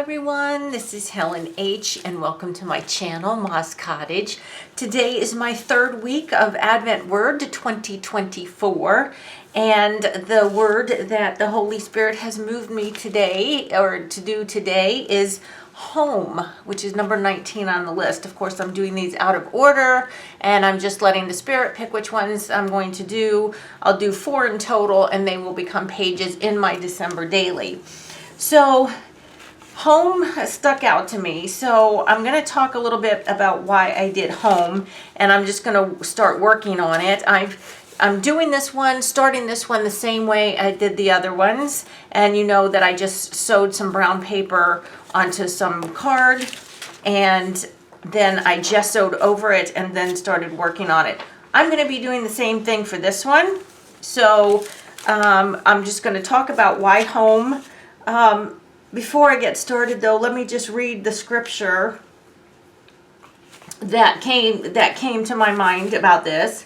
everyone, this is Helen H. and welcome to my channel, Moss Cottage. Today is my third week of Advent Word 2024, and the word that the Holy Spirit has moved me today, or to do today, is home, which is number 19 on the list. Of course, I'm doing these out of order, and I'm just letting the Spirit pick which ones I'm going to do. I'll do 4 in total, and they will become pages in my December daily. So, home has stuck out to me, so I'm going to talk a little bit about why I did home, and I'm just going to start working on it. I'm doing this one, starting this one the same way I did the other ones, and you know that I just sewed some brown paper onto some card, and then I gessoed over it and then started working on it. I'm going to be doing the same thing for this one, so I'm just going to talk about why home. Before I get started, though, let me just read the scripture that came to my mind about this.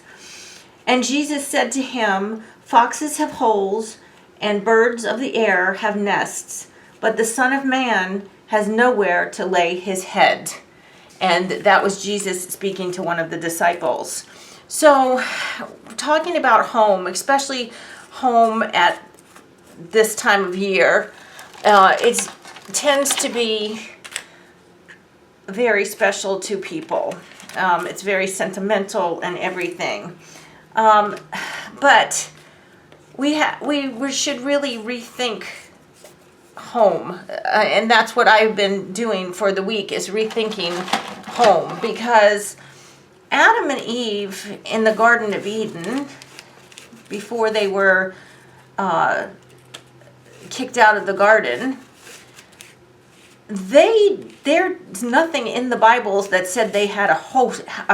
And Jesus said to him, "Foxes have holes, and birds of the air have nests, but the Son of Man has nowhere to lay his head." And that was Jesus speaking to one of the disciples. So, talking about home, especially home at this time of year, it tends to be very special to people. It's very sentimental and everything. But we should really rethink home. And that's what I've been doing for the week, is rethinking home. Because Adam and Eve in the Garden of Eden, before they were kicked out of the garden, there's nothing in the Bibles that said they had a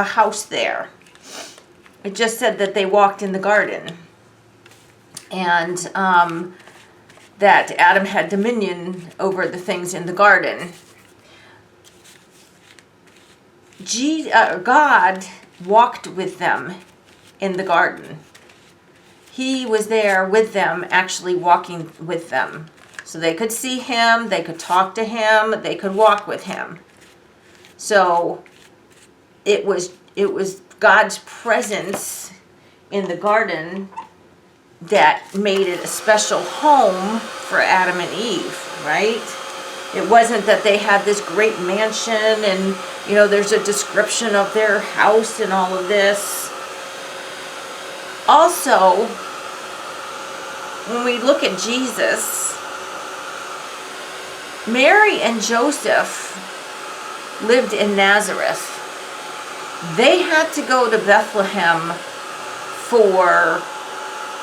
house there. It just said that they walked in the garden, and that Adam had dominion over the things in the garden. God walked with them in the garden. He was there with them, actually walking with them. So they could see him, they could talk to him, they could walk with him. So it was God's presence in the garden that made it a special home for Adam and Eve, right? It wasn't that they had this great mansion and, there's a description of their house and all of this. Also, when we look at Jesus, Mary and Joseph lived in Nazareth. They had to go to Bethlehem for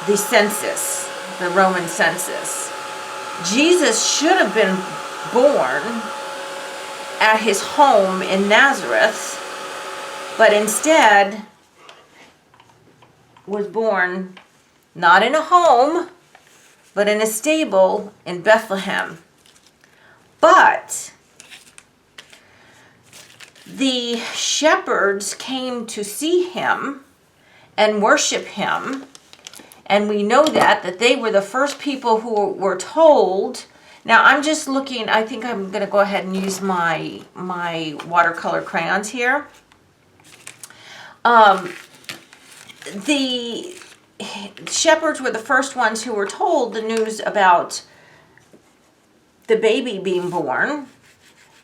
the census, the Roman census. Jesus should have been born at his home in Nazareth, but instead was born not in a home, but in a stable in Bethlehem. But the shepherds came to see him and worship him, and we know that they were the first people who were told. Now I'm just looking, I think I'm going to go ahead and use my watercolor crayons here. The shepherds were the first ones who were told the news about the baby being born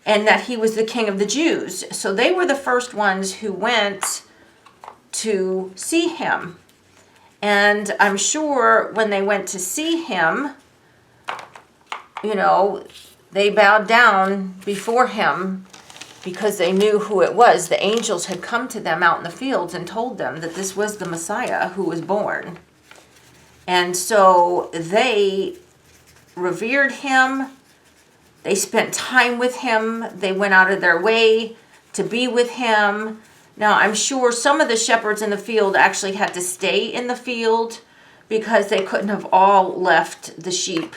and that he was the King of the Jews. So they were the first ones who went to see him. And I'm sure when they went to see him, they bowed down before him because they knew who it was. The angels had come to them out in the fields and told them that this was the Messiah who was born. And so they revered him. They spent time with him. They went out of their way to be with him. Now, I'm sure some of the shepherds in the field actually had to stay in the field because they couldn't have all left the sheep.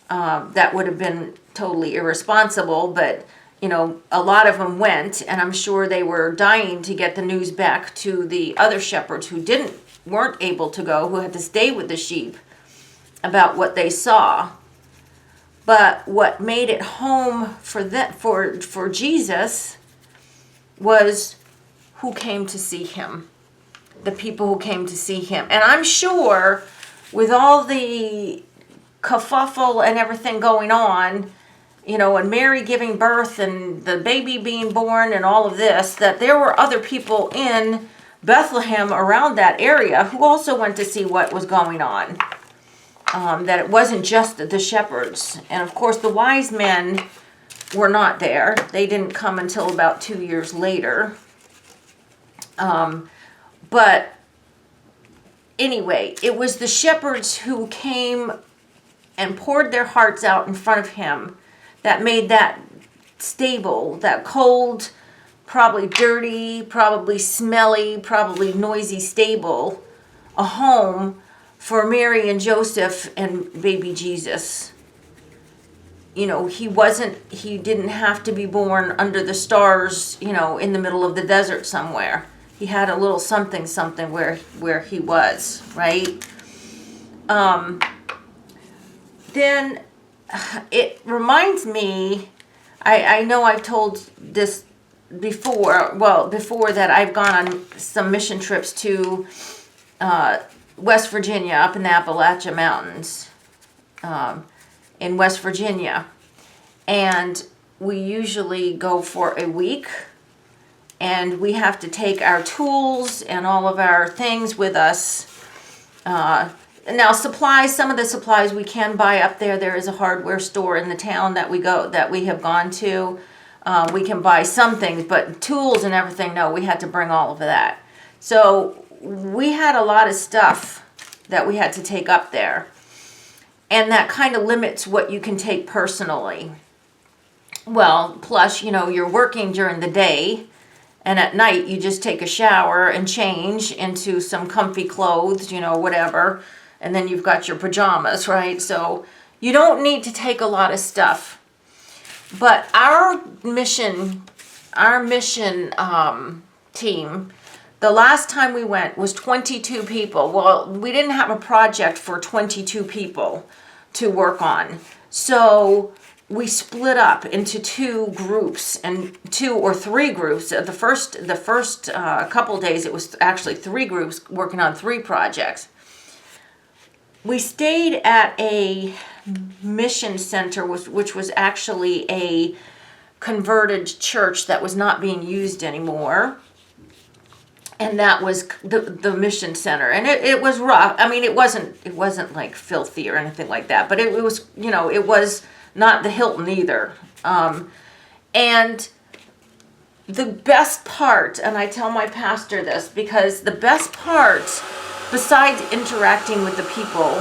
That would have been totally irresponsible, but a lot of them went, and I'm sure they were dying to get the news back to the other shepherds who weren't able to go, who had to stay with the sheep, about what they saw. But what made it home for Jesus was who came to see him. The people who came to see him. And I'm sure with all the kerfuffle and everything going on, and Mary giving birth and the baby being born and all of this, that there were other people in Bethlehem around that area who also went to see what was going on. That it wasn't just the shepherds. And of course the wise men were not there. They didn't come until about 2 years later. But anyway, it was the shepherds who came and poured their hearts out in front of him that made that stable, that cold, probably dirty, probably smelly, probably noisy stable, a home for Mary and Joseph and baby Jesus. He didn't have to be born under the stars, in the middle of the desert somewhere. He had a little something where he was, right? Then it reminds me, I know I've told this before that I've gone on some mission trips to West Virginia, up in the Appalachian Mountains, in West Virginia. And we usually go for a week. And we have to take our tools and all of our things with us. Now supplies, some of the supplies we can buy up there. There is a hardware store in the town that we have gone to. We can buy some things, but tools and everything, no, we had to bring all of that. So we had a lot of stuff that we had to take up there. And that kind of limits what you can take personally. Well, plus, you're working during the day. And at night, you just take a shower and change into some comfy clothes, whatever. And then you've got your pajamas, right? So you don't need to take a lot of stuff. But our mission team, the last time we went was 22 people. Well, we didn't have a project for 22 people to work on. So we split up into 2 groups, and 2 or 3 groups. The first couple days, it was actually 3 groups working on 3 projects. We stayed at a mission center, which was actually a converted church that was not being used anymore. And that was the mission center. And it was rough. I mean, it wasn't like filthy or anything like that, but it was, it was not the Hilton either. And the best part, and I tell my pastor this, because the best part, besides interacting with the people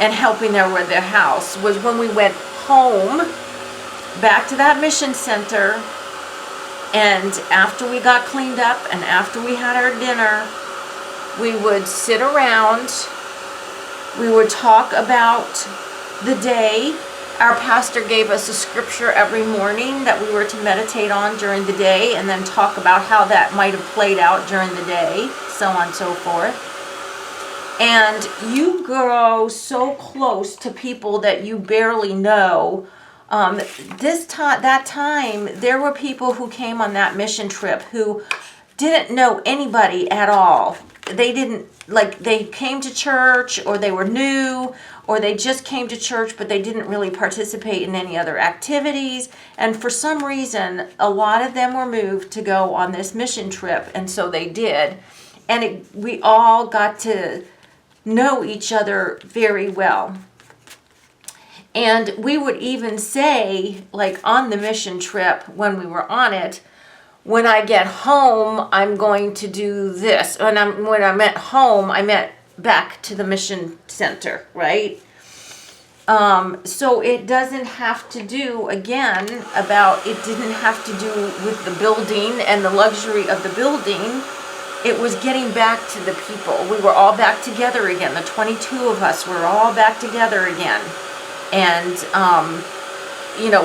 and helping them with their house, was when we went home, back to that mission center, and after we got cleaned up and after we had our dinner, we would sit around, we would talk about the day. Our pastor gave us a scripture every morning that we were to meditate on during the day, and then talk about how that might have played out during the day, so on and so forth. And you grow so close to people that you barely know. That time, there were people who came on that mission trip who didn't know anybody at all. They came to church, or they were new, or they just came to church, but they didn't really participate in any other activities. And for some reason, a lot of them were moved to go on this mission trip, and so they did. And we all got to know each other very well. And we would even say, like on the mission trip, when we were on it, when I get home, I'm going to do this. When I meant home, I meant back to the mission center, right? So it doesn't have to do, again, it didn't have to do with the building and the luxury of the building. It was getting back to the people. We were all back together again. The 22 of us were all back together again. And,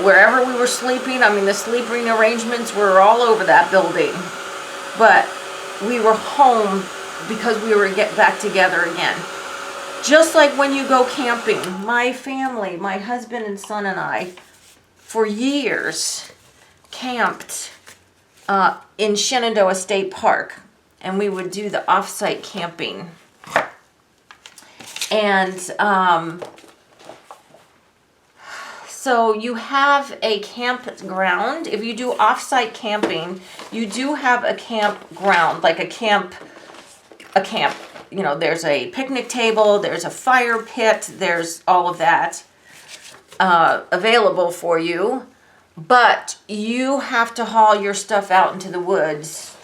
wherever we were sleeping, the sleeping arrangements were all over that building. But we were home because we were back together again. Just like when you go camping, my family, my husband and son and I, for years, camped in Shenandoah State Park, and we would do the off-site camping. And so you have a campground. If you do off-site camping, you do have a campground, like a camp. You know, there's a picnic table, there's a fire pit, there's all of that available for you. But you have to haul your stuff out into the woods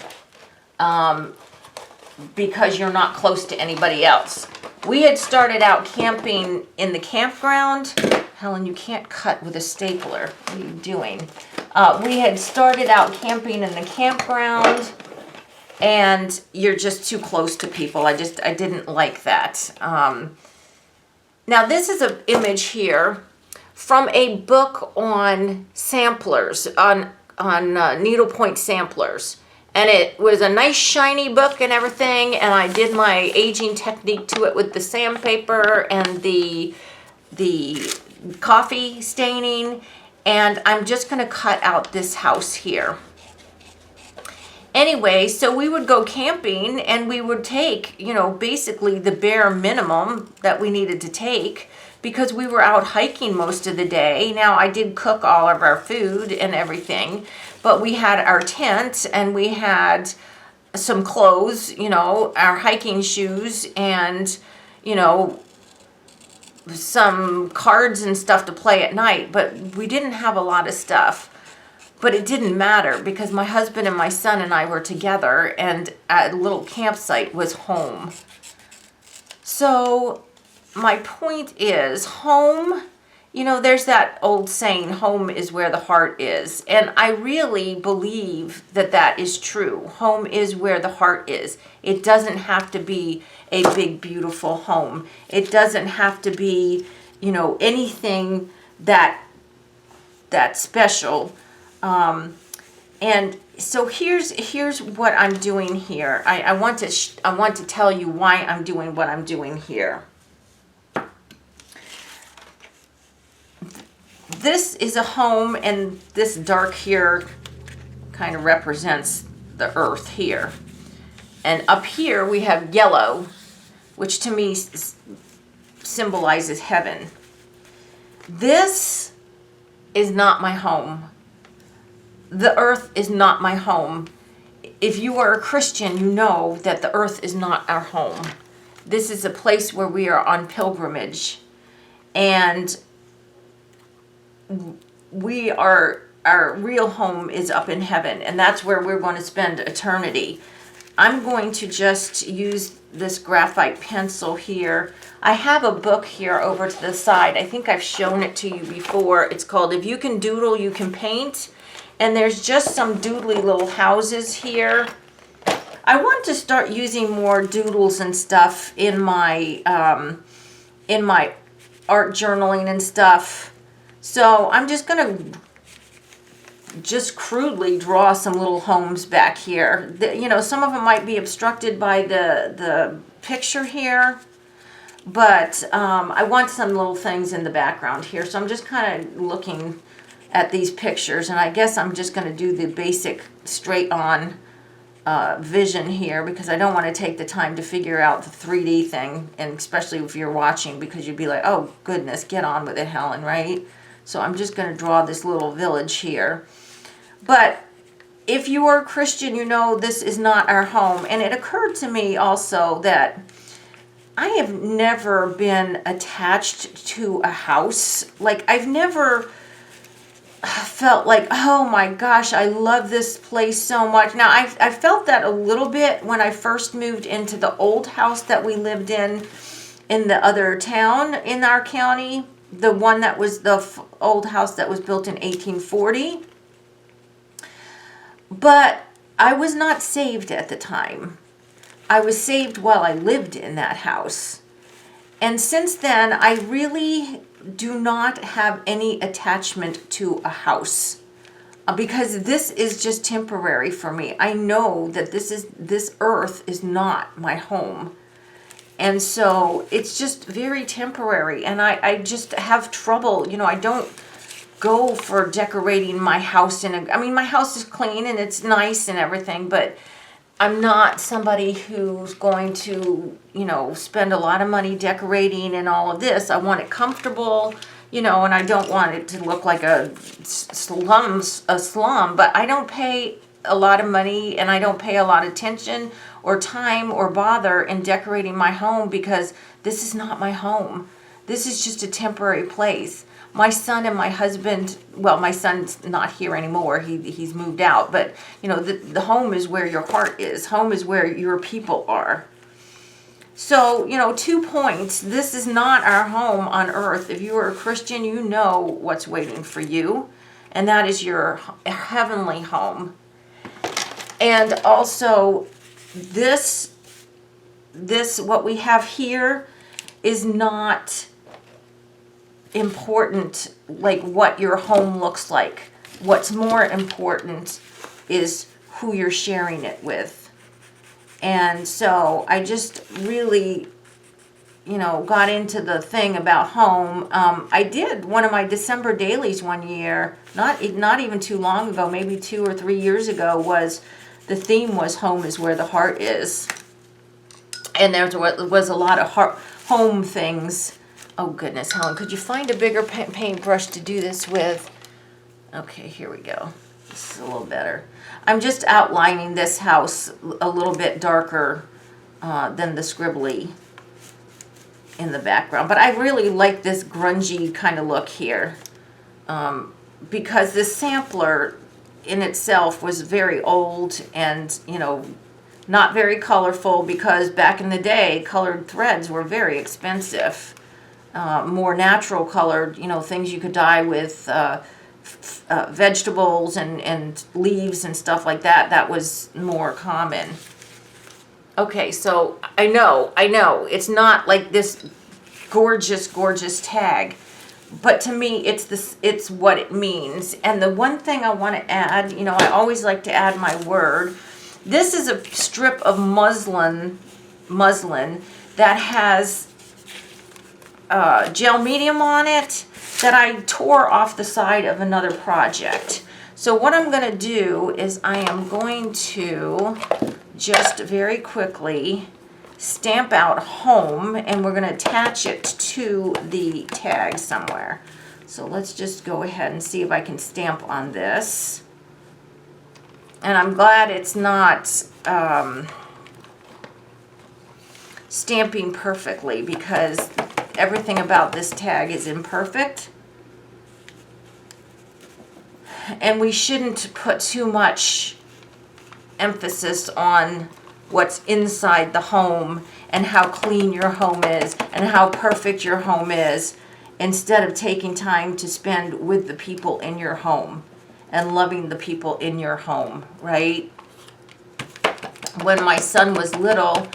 because you're not close to anybody else. We had started out camping in the campground. Helen, you can't cut with a stapler. What are you doing? We had started out camping in the campground, and you're just too close to people. I didn't like that. Now this is an image here from a book on samplers, on needlepoint samplers. And it was a nice shiny book and everything, and I did my aging technique to it with the sandpaper and the coffee staining, and I'm just gonna cut out this house here. Anyway, so we would go camping and we would take, you know, basically the bare minimum that we needed to take because we were out hiking most of the day. Now, I did cook all of our food and everything, but we had our tent and we had some clothes, you know, our hiking shoes and, you know, some cards and stuff to play at night, but we didn't have a lot of stuff. But it didn't matter because my husband and my son and I were together, and a little campsite was home. So my point is, home, you know, there's that old saying, home is where the heart is. And I really believe that that is true. Home is where the heart is. It doesn't have to be a big, beautiful home. It doesn't have to be, you know, anything that's special. And so here's what I'm doing here. I want to tell you why I'm doing what I'm doing here. This is a home, and this dark here kind of represents the earth here. And up here we have yellow, which to me symbolizes heaven. This is not my home. The earth is not my home. If you are a Christian, you know that the earth is not our home. This is a place where we are on pilgrimage. And our real home is up in heaven. And that's where we're going to spend eternity. I'm going to just use this graphite pencil here. I have a book here over to the side. I think I've shown it to you before. It's called If You Can Doodle, You Can Paint. And there's just some doodly little houses here. I want to start using more doodles and stuff in my art journaling and stuff. So I'm just gonna just crudely draw some little homes back here. You know, some of them might be obstructed by the picture here, but I want some little things in the background here. So I'm just kind of looking at these pictures, and I guess I'm just going to do the basic straight on vision here because I don't want to take the time to figure out the 3D thing, and especially if you're watching, because you'd be like, oh goodness, get on with it, Helen, right? So I'm just going to draw this little village here. But if you are a Christian, you know this is not our home. And it occurred to me also that I have never been attached to a house. Like, I've never felt like, oh my gosh, I love this place so much. Now, I felt that a little bit when I first moved into the old house that we lived in the other town in our county. The one that was the old house that was built in 1840. But I was not saved at the time. I was saved while I lived in that house. And since then, I really do not have any attachment to a house because this is just temporary for me. I know that this earth is not my home. And so it's just very temporary. And I just have trouble, I don't go for decorating my house I mean, my house is clean and it's nice and everything, but I'm not somebody who's going to, spend a lot of money decorating and all of this. I want it comfortable, and I don't want it to look like a slum, but I don't pay a lot of money and I don't pay a lot of attention or time or bother in decorating my home because this is not my home. This is just a temporary place. My son and my husband, well, my son's not here anymore. He's moved out. But, the home is where your heart is. Home is where your people are. So, 2 points. This is not our home on earth. If you are a Christian, you know what's waiting for you. And that is your heavenly home. And also, this what we have here is not important, like what your home looks like. What's more important is who you're sharing it with. And so I just really, got into the thing about home. I did one of my December dailies one year, not even too long ago, maybe 2 or 3 years ago, the theme was home is where the heart is. And there was a lot of home things. Oh goodness, Helen, could you find a bigger paintbrush to do this with? Okay, here we go. This is a little better. I'm just outlining this house a little bit darker than the scribbly in the background. But I really like this grungy kind of look here because this sampler in itself was very old and, not very colorful because back in the day, colored threads were very expensive. More natural colored, things you could dye with vegetables and leaves and stuff like that. That was more common. Okay, so I know, it's not like this gorgeous tag, but to me, it's what it means. And the one thing I want to add, I always like to add my word. This is a strip of muslin that has gel medium on it that I tore off the side of another project. So what I'm going to do is I am going to just very quickly stamp out home, and we're going to attach it to the tag somewhere. So let's just go ahead and see if I can stamp on this. And I'm glad it's not stamping perfectly because everything about this tag is imperfect. And we shouldn't put too much emphasis on what's inside the home and how clean your home is and how perfect your home is, instead of taking time to spend with the people in your home and loving the people in your home, right? When my son was little,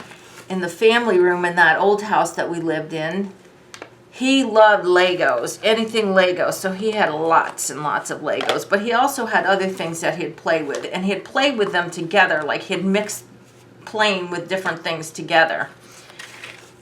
in the family room in that old house that we lived in, he loved Legos, anything Lego. So he had lots and lots of Legos, but he also had other things that he'd play with, and he'd play with them together, like he'd mix playing with different things together.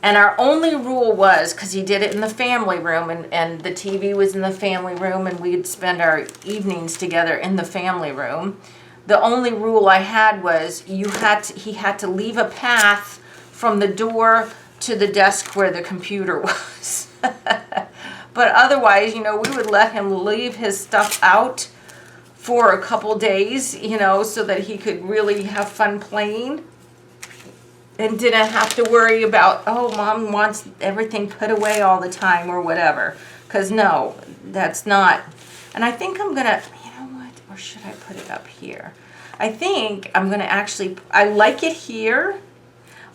And our only rule was, because he did it in the family room, and the TV was in the family room, and we'd spend our evenings together in the family room. The only rule I had was he had to leave a path from the door to the desk where the computer was. But otherwise, we would let him leave his stuff out for a couple days, so that he could really have fun playing. And didn't have to worry about, oh, Mom wants everything put away all the time or whatever. Because no, that's not. And I think I'm going to, or should I put it up here? I think I'm going to I like it here,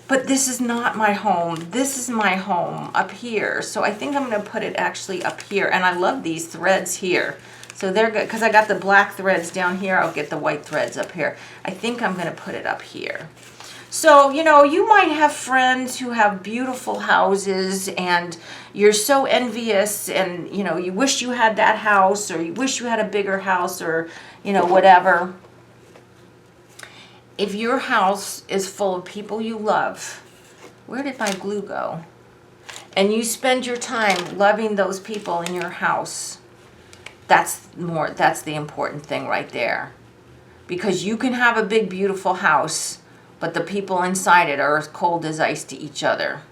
but this is not my home. This is my home up here. So I think I'm going to put it actually up here. And I love these threads here. So they're good, because I got the black threads down here. I'll get the white threads up here. I think I'm going to put it up here. So, you might have friends who have beautiful houses and you're so envious and, you wish you had that house, or you wish you had a bigger house, or, whatever. If your house is full of people you love, Where did my glue go? And you spend your time loving those people in your house. That's the important thing right there. Because you can have a big, beautiful house, but the people inside it are as cold as ice to each other.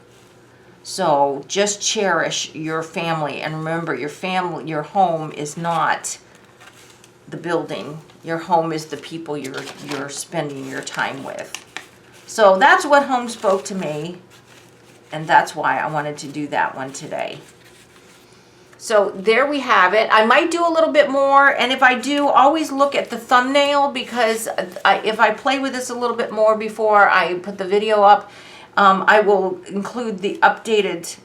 So just cherish your family, and remember, your home is not the building. Your home is the people you're spending your time with. So that's what home spoke to me, and that's why I wanted to do that one today. So there we have it. I might do a little bit more, and if I do, always look at the thumbnail, because if I play with this a little bit more before I put the video up, I will include the updated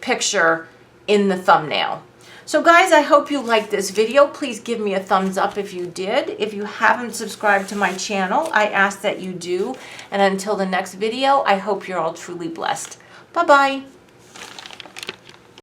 picture in the thumbnail. So guys, I hope you liked this video. Please give me a thumbs up if you did. If you haven't subscribed to my channel, I ask that you do. And until the next video, I hope you're all truly blessed. Bye-bye.